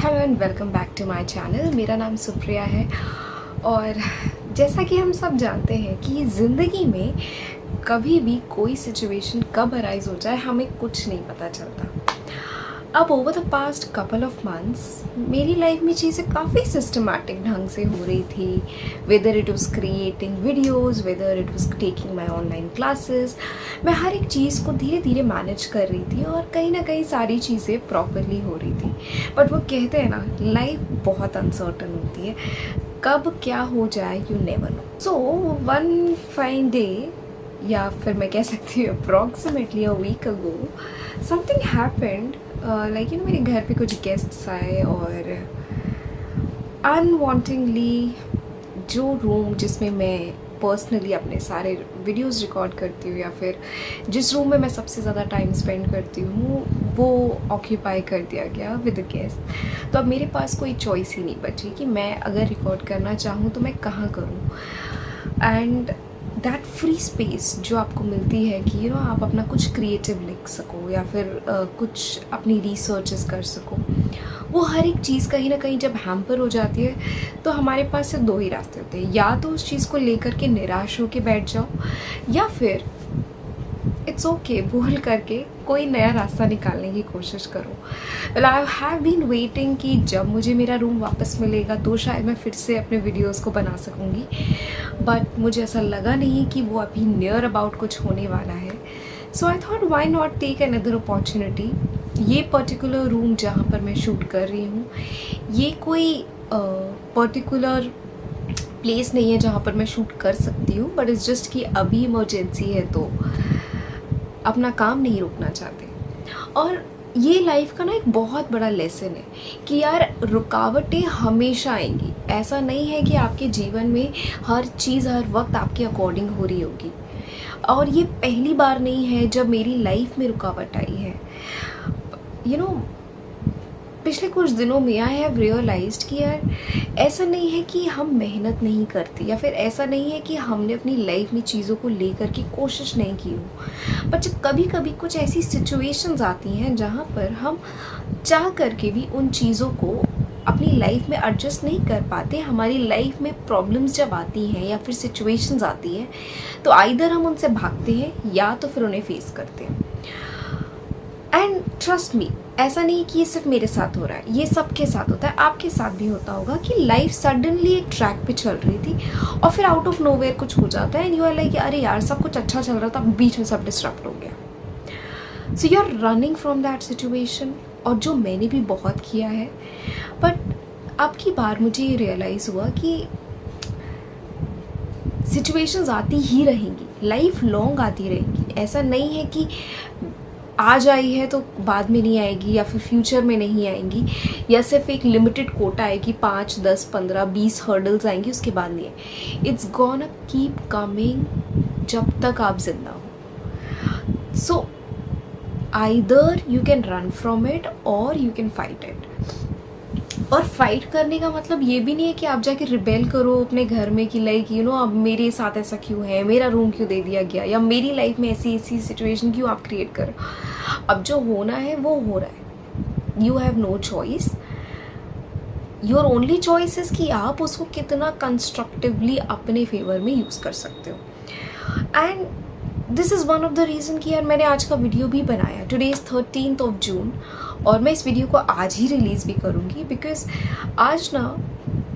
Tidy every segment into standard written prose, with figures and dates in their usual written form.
Hello and welcome back to my channel. मेरा नाम सुप्रिया है और जैसा कि हम सब जानते हैं कि ज़िंदगी में कभी भी कोई सिचुएशन कब अराइज हो जाए हमें कुछ नहीं पता चलता। अब over the past couple of months मेरी लाइफ में चीज़ें काफ़ी सिस्टमैटिक ढंग से हो रही थी। Whether it was creating videos, whether it was taking my online classes, मैं हर एक चीज़ को धीरे धीरे मैनेज कर रही थी और कहीं ना कहीं सारी चीज़ें प्रॉपरली हो रही थी। बट वो कहते हैं ना, लाइफ बहुत अनसर्टन होती है, कब क्या हो जाए you never know. So one fine day, या फिर मैं कह सकती हूँ approximately a week ago, something happened. Like you know, मेरे घर पे कुछ गेस्ट्स आए और अनवांटिंगली जो रूम जिसमें मैं पर्सनली अपने सारे वीडियोस रिकॉर्ड करती हूँ या फिर जिस रूम में मैं सबसे ज़्यादा टाइम स्पेंड करती हूँ वो ऑक्यूपाई कर दिया गया विद अ गेस्ट। तो अब मेरे पास कोई चॉइस ही नहीं बची कि मैं अगर रिकॉर्ड करना चाहूँ तो मैं कहाँ करूँ। एंड दैट फ्री स्पेस जो आपको मिलती है कि यू नो आप अपना कुछ क्रिएटिव लिख सको या फिर कुछ अपनी रिसर्चेस कर सको, वो हर एक चीज़ कहीं ना कहीं जब हैम्पर हो जाती है तो हमारे पास सिर्फ दो ही रास्ते होते हैं, या तो उस चीज़ को लेकर के निराश होकर बैठ जाओ या फिर इट्स ओके बोल करके कोई नया रास्ता निकालने की कोशिश करो। Well I have been waiting कि जब मुझे मेरा रूम वापस मिलेगा तो शायद मैं फिर से अपने वीडियोस को बना सकूँगी, बट मुझे ऐसा लगा नहीं कि वो अभी नियर अबाउट कुछ होने वाला है। So I thought why not take another opportunity. ये पर्टिकुलर रूम जहाँ पर मैं शूट कर रही हूँ ये कोई पर्टिकुलर प्लेस नहीं है जहाँ पर मैं शूट कर सकती हूँ, बट इट्स जस्ट कि अभी इमरजेंसी है तो अपना काम नहीं रोकना चाहते। और ये लाइफ का ना एक बहुत बड़ा लेसन है कि यार रुकावटें हमेशा आएंगी। ऐसा नहीं है कि आपके जीवन में हर चीज़ हर वक्त आपके अकॉर्डिंग हो रही होगी, और ये पहली बार नहीं है जब मेरी लाइफ में रुकावट आई है। यू नो, पिछले कुछ दिनों में आई हैव रियलाइज्ड कि यार ऐसा नहीं है कि हम मेहनत नहीं करते या फिर ऐसा नहीं है कि हमने अपनी लाइफ में चीज़ों को लेकर के कोशिश नहीं की हो, बट जब कभी कभी कुछ ऐसी सिचुएशंस आती हैं जहाँ पर हम चाह करके भी उन चीज़ों को अपनी लाइफ में एडजस्ट नहीं कर पाते, हमारी लाइफ में प्रॉब्लम्स जब आती हैं या फिर सिचुएशंस आती हैं तो आइदर हम उनसे भागते हैं या तो फिर उन्हें फेस करते हैं। एंड ट्रस्ट मी, ऐसा नहीं कि ये सिर्फ मेरे साथ हो रहा है, ये सबके साथ होता है, आपके साथ भी होता होगा कि लाइफ सडनली एक ट्रैक पे चल रही थी और फिर आउट ऑफ नोवेयर कुछ हो जाता है एंड यू आर लाइक अरे यार सब कुछ अच्छा चल रहा था, बीच में सब डिस्टर्ब हो गया। So you are running from that situation, और जो मैंने भी बहुत किया है। बट अब की बार मुझे ये रियलाइज़ हुआ कि सिचुएशंस आती ही रहेंगी, लाइफ लॉन्ग आती रहेंगी। ऐसा नहीं है कि आज आई है तो बाद में नहीं आएगी या फिर फ्यूचर में नहीं आएंगी, या सिर्फ एक लिमिटेड कोटा है कि 5, 10, 15, 20 हर्डल्स आएंगी उसके बाद नहीं है। इट्स गोना कीप कमिंग जब तक आप जिंदा हो। So either you can run from it और यू कैन फाइट इट। और फाइट करने का मतलब ये भी नहीं है कि आप जाके रिबेल करो अपने घर में कि लाइक यू नो अब मेरे साथ ऐसा क्यों है, मेरा रूम क्यों दे दिया गया, या मेरी लाइफ में ऐसी ऐसी सिचुएशन क्यों आप क्रिएट करो। अब जो होना है वो हो रहा है, you have no choice. Your only choice is कि आप उसको कितना कंस्ट्रक्टिवली अपने फेवर में यूज़ कर सकते हो। And this is one of the reason कि यार मैंने आज का वीडियो भी बनाया। Today is 13th of June और मैं इस वीडियो को आज ही रिलीज़ भी करूँगी बिकॉज आज ना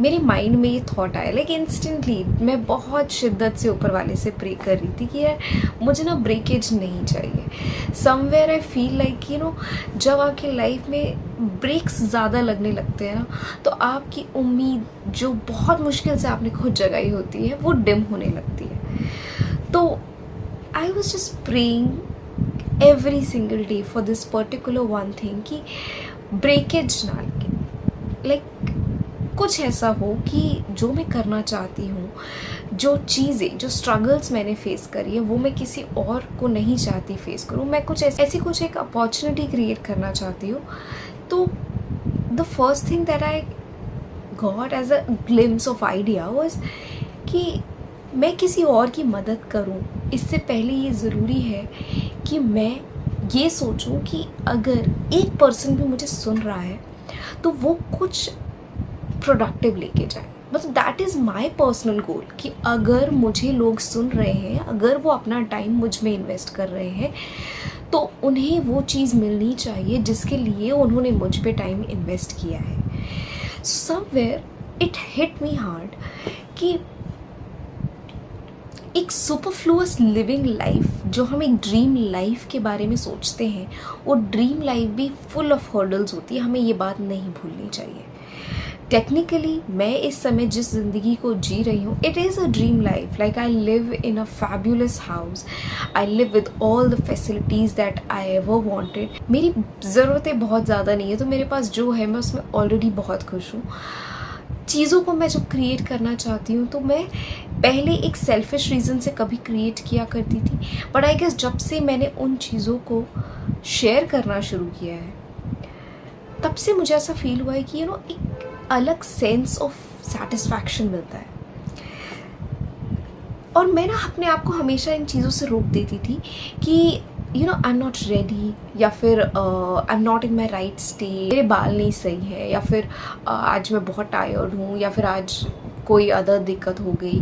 मेरे माइंड में ये थॉट आया, लाइक इंस्टेंटली मैं बहुत शिद्दत से ऊपर वाले से प्रे कर रही थी कि यार मुझे ना ब्रेकेज नहीं चाहिए। Somewhere I feel like you no जब आपकी लाइफ में ब्रेक्स ज़्यादा लगने लगते हैं ना तो आपकी उम्मीद जो बहुत मुश्किल से आपने खुद जगाई होती है वो डिम होने लगती है। तो I was just praying every single day for this particular one thing कि ब्रेकेज ना लगे, लाइक कुछ ऐसा हो कि जो मैं करना चाहती हूँ, जो चीज़ें जो स्ट्रगल्स मैंने फेस करी है वो मैं किसी और को नहीं चाहती फेस करूँ। मैं कुछ ऐसी कुछ एक अपॉर्चुनिटी क्रिएट करना चाहती हूँ। तो the first thing that I got as a glimpse of idea was कि मैं किसी और की मदद करूं, इससे पहले ये ज़रूरी है कि मैं ये सोचूं कि अगर एक पर्सन भी मुझे सुन रहा है तो वो कुछ प्रोडक्टिव लेके जाए। मतलब that is my personal goal कि अगर मुझे लोग सुन रहे हैं, अगर वो अपना टाइम मुझ में इन्वेस्ट कर रहे हैं, तो उन्हें वो चीज़ मिलनी चाहिए जिसके लिए उन्होंने मुझ पे टाइम इन्वेस्ट किया है। Somewhere it hit me hard कि एक सुपरफ्लुअस लिविंग लाइफ, जो हम एक ड्रीम लाइफ के बारे में सोचते हैं, वो ड्रीम लाइफ भी फुल ऑफ हर्डल्स होती है। हमें ये बात नहीं भूलनी चाहिए। टेक्निकली मैं इस समय जिस ज़िंदगी को जी रही हूँ, it is a dream life. Like I live in a fabulous house, I live with all the facilities that I ever wanted. मेरी ज़रूरतें बहुत ज़्यादा नहीं है, तो मेरे पास जो है मैं उसमें ऑलरेडी बहुत खुश हूँ। चीज़ों को मैं जब क्रिएट करना चाहती हूँ तो मैं पहले एक सेल्फिश रीज़न से कभी क्रिएट किया करती थी, बट आई गेस जब से मैंने उन चीज़ों को शेयर करना शुरू किया है, तब से मुझे ऐसा फील हुआ है कि एक अलग सेंस ऑफ सेटिस्फैक्शन मिलता है। और मैं ना अपने आप को हमेशा इन चीज़ों से रोक देती थी कि आई एम नॉट रेडी, या फिर I am not in my right state, मेरे बाल नहीं सही है, या फिर आज मैं बहुत टायर्ड हूँ, या फिर आज कोई अदर दिक्कत हो गई,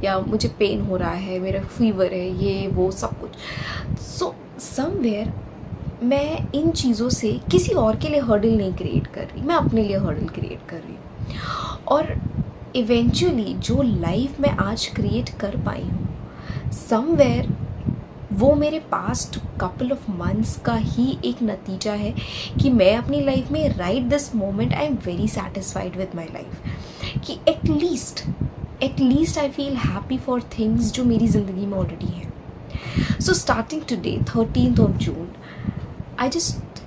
या मुझे पेन हो रहा है, मेरा फीवर है, ये वो सब कुछ। सो समवेयर मैं इन चीज़ों से किसी और के लिए हर्डल नहीं क्रिएट कर रही, मैं अपने लिए हर्डल क्रिएट कर रही हूँ। और इवेंचुअली जो लाइफ मैं आज क्रिएट कर पाई हूँ, समवेयर वो मेरे पास्ट कपल ऑफ मंथ्स का ही एक नतीजा है कि मैं अपनी लाइफ में right this moment I am very satisfied with my life, कि at least I feel happy for things जो मेरी ज़िंदगी में ऑलरेडी है। So starting today 13th of June, I just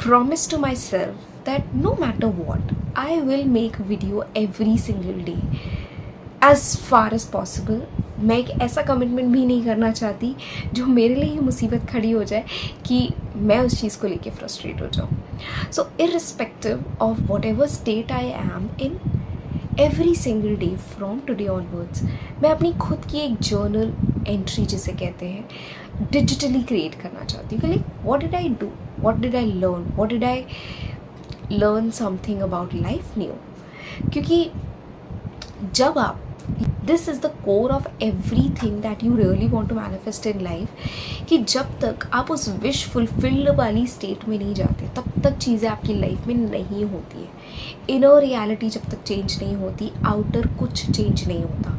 promise to myself that no matter what, I will make video every single day as far as possible. मैं एक ऐसा commitment भी नहीं करना चाहती जो मेरे लिए ही मुसीबत खड़ी हो जाए कि मैं उस चीज़ को लेके फ्रस्ट्रेट हो जाऊँ। So irrespective of whatever state I am in, every single day from today onwards मैं अपनी खुद की एक जर्नल एंट्री जिसे कहते हैं डिजिटली क्रिएट करना चाहती हूँ। Like what did I do, what did I learn, what did I learn something about life new. क्योंकि जब आप, this is the core of everything that you really want to manifest in life, कि जब तक आप उस wish fulfilled वाली state में नहीं जाते तब तक चीज़ें आपकी लाइफ में नहीं होती है। इनर रियलिटी जब तक चेंज नहीं होती, आउटर कुछ चेंज नहीं होता।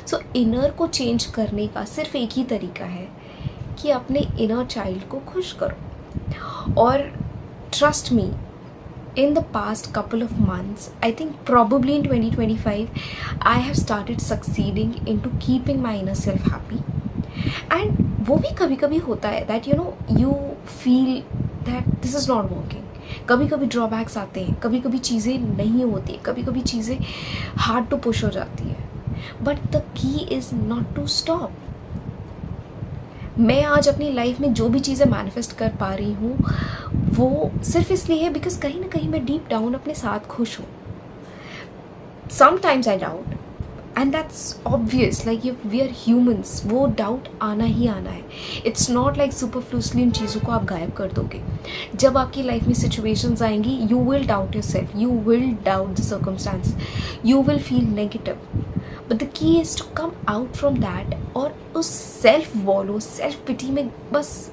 सो इनर को चेंज करने का सिर्फ एक ही तरीका है कि अपने इनर चाइल्ड को खुश करो। और trust me, in the past couple of months, I think probably in 2025, I have started succeeding into keeping my inner self happy. And वो भी कभी कभी होता है that you feel that this is not working. कभी कभी drawbacks आते हैं, कभी कभी चीज़ें नहीं होती, कभी कभी चीज़ें हार्ड टू पुश हो जाती है, but the key is not to stop. मैं आज अपनी लाइफ में जो भी चीज़ें मैनिफेस्ट कर पा रही हूँ वो सिर्फ इसलिए है बिकॉज कहीं ना कहीं मैं डीप डाउन अपने साथ खुश हूँ। Sometimes I doubt and that's obvious, like if we are humans, वो डाउट आना ही आना है। इट्स नॉट लाइक सुपरफ्लुअसली इन चीज़ों को आप गायब कर दोगे। जब आपकी लाइफ में सिचुएशंस आएंगी, you will doubt yourself, you will doubt the circumstance, you will feel negative, but the key is to come out from that और उस सेल्फ वॉलो, सेल्फ पिटी में बस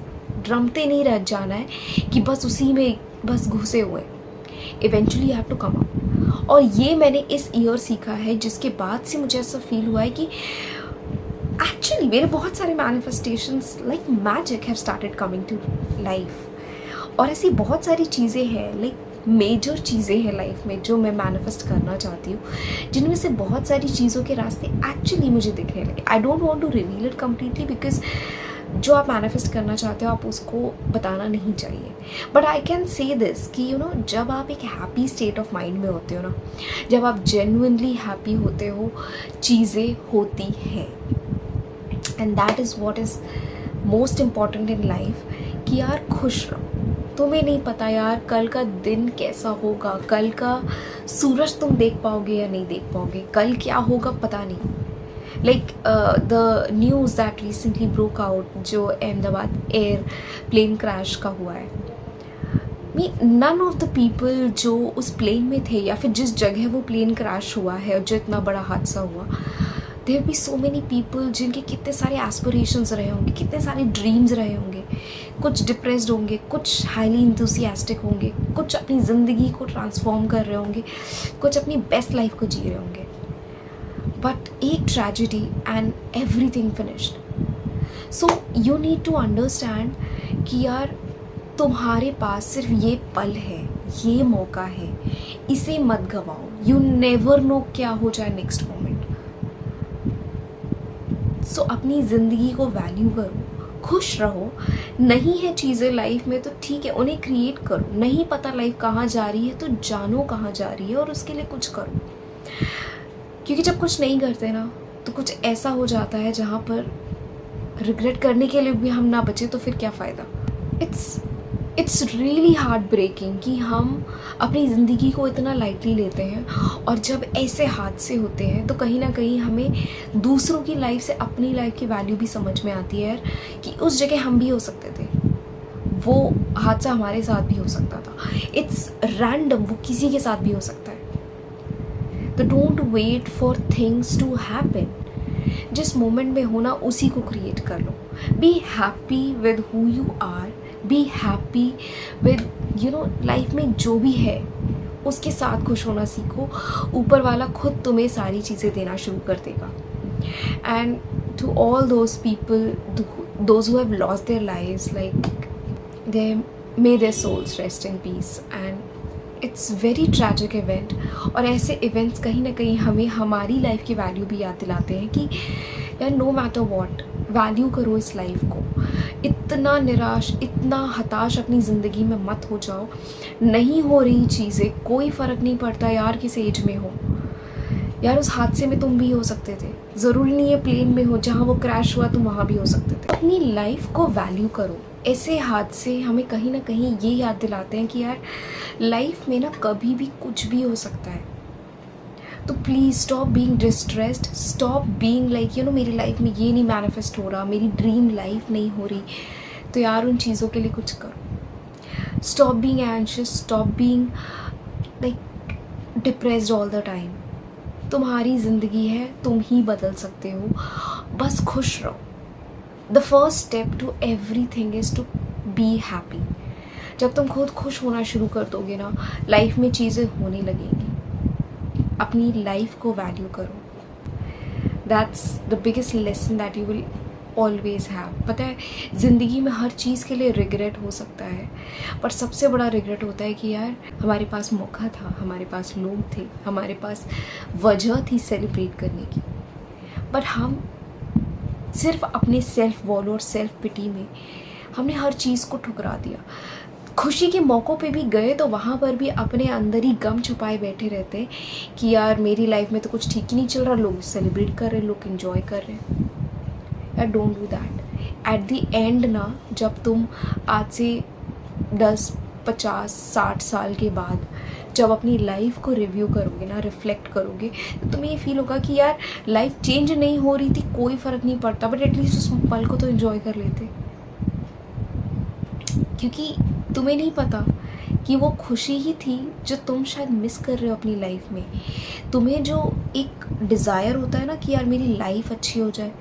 रमते नहीं रह जाना है कि बस उसी में बस घुसे हुए। Eventually you have to come out. और ये मैंने इस ईयर सीखा है, जिसके बाद से मुझे ऐसा फील हुआ है कि एक्चुअली मेरे बहुत सारे manifestations like magic have started coming to life. और ऐसी बहुत सारी चीज़ें हैं, लाइक मेजर चीज़ें हैं लाइफ में जो मैं मैनिफेस्ट करना चाहती हूँ, जिनमें से बहुत सारी चीज़ों के रास्ते एक्चुअली मुझे दिखने लगे। I don't want to reveal it completely because जो आप मैनिफेस्ट करना चाहते हो आप उसको बताना नहीं चाहिए, but I can say this कि जब आप एक हैप्पी स्टेट ऑफ माइंड में होते हो ना, जब आप जेन्युइनली हैप्पी होते हो, चीज़ें होती हैं। And that is what is most important in life, कि यार खुश रहो। तुम्हें नहीं पता यार कल का दिन कैसा होगा, कल का सूरज तुम देख पाओगे या नहीं देख पाओगे, कल क्या होगा पता नहीं। Like the news that recently broke out, जो अहमदाबाद एयर प्लेन क्रैश का हुआ है, me none of the people जो उस प्लेन में थे या फिर जिस जगह वो प्लेन क्रैश हुआ है और जो इतना बड़ा हादसा हुआ, there be so many people जिनके कितने सारे एस्पिरेशंस रहे होंगे, कितने सारे ड्रीम्स रहे होंगे, कुछ डिप्रेस्ड होंगे, कुछ हाईली इंथुसियास्टिक होंगे, कुछ अपनी ज़िंदगी को ट्रांसफॉर्म कर रहे होंगे, कुछ अपनी बेस्ट लाइफ को जी रहे होंगे, बट एक tragedy and everything finished. So you need to understand कि यार तुम्हारे पास सिर्फ ये पल है, ये मौका है, इसे मत गवाओ। यू नेवर नो क्या हो जाए नेक्स्ट मोमेंट। सो अपनी ज़िंदगी को वैल्यू करो, खुश रहो। नहीं है चीज़ें लाइफ में तो ठीक है, उन्हें क्रिएट करो। नहीं पता लाइफ कहाँ जा रही है तो जानो कहाँ जा रही है और उसके लिए कुछ करो, क्योंकि जब कुछ नहीं करते ना तो कुछ ऐसा हो जाता है जहाँ पर रिग्रेट करने के लिए भी हम ना बचे तो फिर क्या फ़ायदा। इट्स रियली हार्ट ब्रेकिंग कि हम अपनी ज़िंदगी को इतना लाइटली लेते हैं और जब ऐसे हादसे होते हैं तो कहीं ना कहीं हमें दूसरों की लाइफ से अपनी लाइफ की वैल्यू भी समझ में आती है यार, कि उस जगह हम भी हो सकते थे, वो हादसा हमारे साथ भी हो सकता था। इट्स रैंडम, वो किसी के साथ भी हो सकता है। तो don't wait for things to happen. जिस मोमेंट में होना उसी को क्रिएट कर लो। Be happy with who you are, be happy with life में जो भी है उसके साथ खुश होना सीखो। ऊपर वाला खुद तुम्हें सारी चीज़ें देना शुरू कर देगा। And to all those people those who have lost their lives, like they may their souls rest in peace. And it's very tragic event. और ऐसे इवेंट्स कहीं ना कहीं हमें हमारी लाइफ की वैल्यू भी याद दिलाते हैं कि यार नो मैटर वॉट, वैल्यू करो इस लाइफ को। इतना निराश, इतना हताश अपनी ज़िंदगी में मत हो जाओ। नहीं हो रही चीज़ें, कोई फ़र्क नहीं पड़ता यार किस एज में हो। यार उस हादसे में तुम भी हो सकते थे, ज़रूरी नहीं है प्लेन में हो, जहाँ वो क्रैश हुआ तुम वहाँ भी हो सकते थे। अपनी लाइफ को वैल्यू करो। ऐसे हादसे हमें कहीं ना कहीं ये याद दिलाते हैं कि यार लाइफ में ना कभी भी कुछ भी हो सकता है। तो please stop being distressed, stop being like मेरी लाइफ में ये नहीं मैनिफेस्ट हो रहा, मेरी ड्रीम लाइफ नहीं हो रही, तो यार उन चीज़ों के लिए कुछ करो। Stop being anxious, stop being like depressed all the time. तुम्हारी ज़िंदगी है, तुम ही बदल सकते हो, बस खुश रहो। The first step to everything is to be happy. जब तुम खुद खुश होना शुरू कर दोगे ना, लाइफ में चीज़ें होने लगेंगी। अपनी लाइफ को वैल्यू करो। That's the biggest lesson that you will always have. पता है ज़िंदगी में हर चीज़ के लिए रिग्रेट हो सकता है, पर सबसे बड़ा रिग्रेट होता है कि यार हमारे पास मौका था, हमारे पास लोग थे, हमारे पास वजह थी सेलिब्रेट करने की, पर हम सिर्फ अपने सेल्फ वॉल और सेल्फ पिटी में हमने हर चीज़ को ठुकरा दिया। खुशी के मौक़ों पे भी गए तो वहाँ पर भी अपने अंदर ही गम छुपाए बैठे रहते हैं कि यार मेरी लाइफ में तो कुछ ठीक ही नहीं चल रहा, लोग सेलिब्रेट कर रहे हैं, लोग एंजॉय कर रहे हैं। यार don't do that. At the end ना, जब तुम आज से 10, 50, 60 साल के बाद जब अपनी लाइफ को रिव्यू करोगे ना, रिफ्लेक्ट करोगे, तो तुम्हें ये फील होगा कि यार लाइफ चेंज नहीं हो रही थी, कोई फ़र्क नहीं पड़ता, बट एटलीस्ट उस पल को तो एंजॉय कर लेते। क्योंकि तुम्हें नहीं पता कि वो खुशी ही थी जो तुम शायद मिस कर रहे हो अपनी लाइफ में। तुम्हें जो एक डिज़ायर होता है ना कि यार मेरी लाइफ अच्छी हो जाए,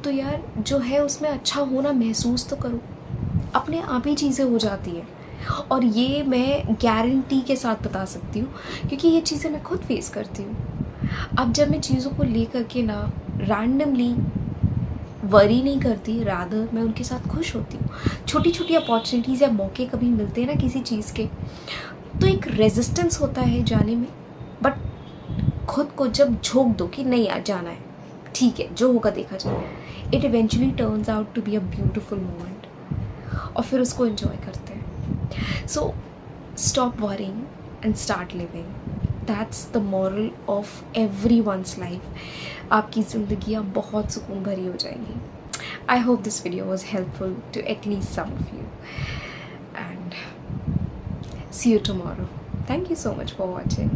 तो यार जो है उसमें अच्छा होना महसूस तो करो। अपने आप ही चीज़ें हो जाती है। और ये मैं गारंटी के साथ बता सकती हूँ, क्योंकि ये चीज़ें मैं खुद फेस करती हूँ। अब जब मैं चीज़ों को लेकर के ना रैंडमली वरी नहीं करती, रादर मैं उनके साथ खुश होती हूँ। छोटी छोटी अपॉर्चुनिटीज़ या मौके कभी मिलते हैं ना किसी चीज़ के, तो एक रेजिस्टेंस होता है जाने में, बट खुद को जब झोंक दो कि नहीं यार जाना है, ठीक है जो होगा देखा जाए, it eventually turns out to be a beautiful moment, और फिर उसको एंजॉय करते हैं। So stop worrying and start living. That's the moral of everyone's life. आपकी ज़िंदगियाँ बहुत सुकून भरी हो जाएंगी। I hope this video was helpful to at least some of you, and see you tomorrow. Thank you so much for watching.